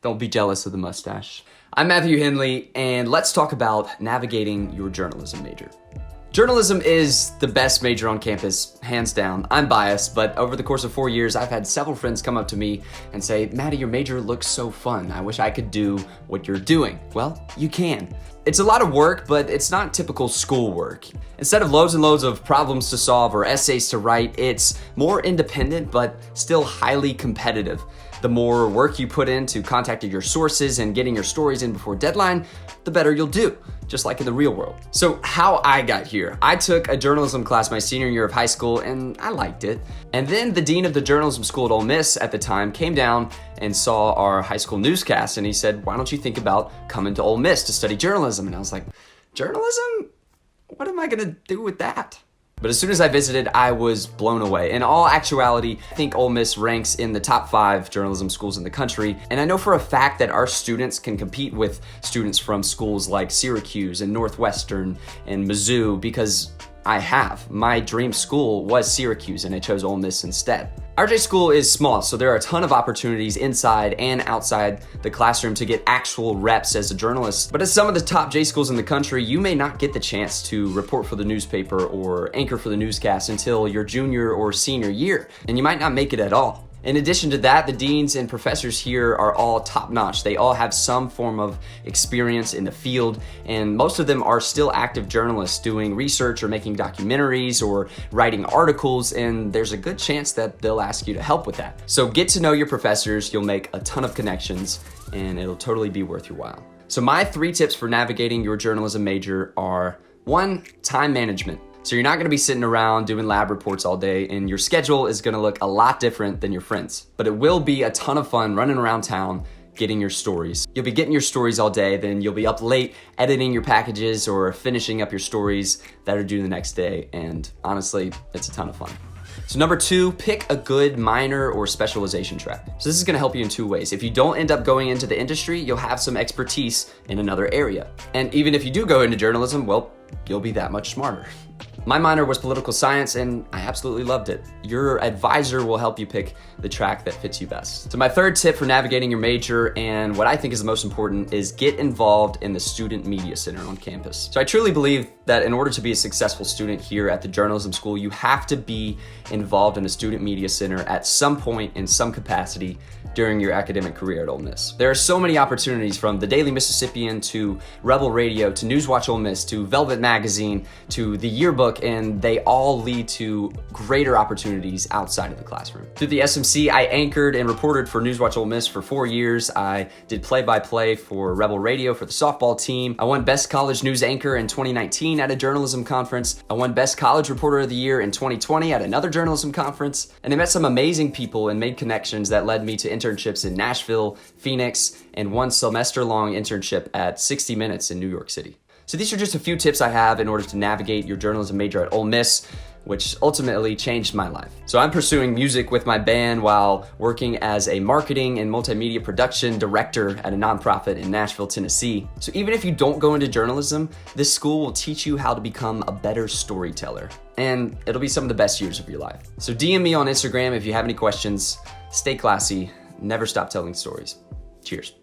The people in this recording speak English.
Don't be jealous of the mustache. I'm Matthew Hendley, and let's talk about navigating your journalism major. Journalism is the best major on campus, hands down. I'm biased, but over the course of 4 years, I've had several friends come up to me and say, Matty, your major looks so fun. I wish I could do what you're doing. Well, you can. It's a lot of work, but it's not typical school work. Instead of loads and loads of problems to solve or essays to write, it's more independent, but still highly competitive. The more work you put into contacting your sources and getting your stories in before deadline, the better you'll do, just like in the real world. So how I got here, I took a journalism class my senior year of high school and I liked it. And then the dean of the journalism school at Ole Miss at the time came down and saw our high school newscast and he said, why don't you think about coming to Ole Miss to study journalism? And I was like, journalism? What am I gonna do with that? But as soon as I visited, I was blown away. In all actuality, I think Ole Miss ranks in the top 5 journalism schools in the country. And I know for a fact that our students can compete with students from schools like Syracuse and Northwestern and Mizzou because I have. My dream school was Syracuse and I chose Ole Miss instead. Our J school is small, so there are a ton of opportunities inside and outside the classroom to get actual reps as a journalist. But at some of the top J schools in the country, you may not get the chance to report for the newspaper or anchor for the newscast until your junior or senior year, and you might not make it at all. In addition to that, the deans and professors here are all top-notch. They all have some form of experience in the field, and most of them are still active journalists doing research or making documentaries or writing articles, and there's a good chance that they'll ask you to help with that. So get to know your professors, you'll make a ton of connections, and it'll totally be worth your while. So my 3 tips for navigating your journalism major are 1, time management. So you're not gonna be sitting around doing lab reports all day and your schedule is gonna look a lot different than your friends. But it will be a ton of fun running around town getting your stories. You'll be getting your stories all day, then you'll be up late editing your packages or finishing up your stories that are due the next day. And honestly, it's a ton of fun. So number 2, pick a good minor or specialization track. So this is gonna help you in 2 ways. If you don't end up going into the industry, you'll have some expertise in another area. And even if you do go into journalism, well, you'll be that much smarter. My minor was political science and I absolutely loved it. Your advisor will help you pick the track that fits you best. So my 3rd tip for navigating your major and what I think is the most important is get involved in the Student Media Center on campus. So I truly believe that in order to be a successful student here at the journalism school, you have to be involved in the Student Media Center at some point in some capacity during your academic career at Ole Miss. There are so many opportunities from the Daily Mississippian to Rebel Radio to Newswatch Ole Miss to Velvet Magazine to the yearbook, and they all lead to greater opportunities outside of the classroom. Through the SMC, I anchored and reported for Newswatch Ole Miss for 4 years. I did play-by-play for Rebel Radio for the softball team. I won Best College News Anchor in 2019 at a journalism conference. I won Best College Reporter of the Year in 2020 at another journalism conference. And I met some amazing people and made connections that led me to internships in Nashville, Phoenix, and 1 semester-long internship at 60 Minutes in New York City. So these are just a few tips I have in order to navigate your journalism major at Ole Miss, which ultimately changed my life. So I'm pursuing music with my band while working as a marketing and multimedia production director at a nonprofit in Nashville, Tennessee. So even if you don't go into journalism, this school will teach you how to become a better storyteller. And it'll be some of the best years of your life. So DM me on Instagram if you have any questions. Stay classy, never stop telling stories. Cheers.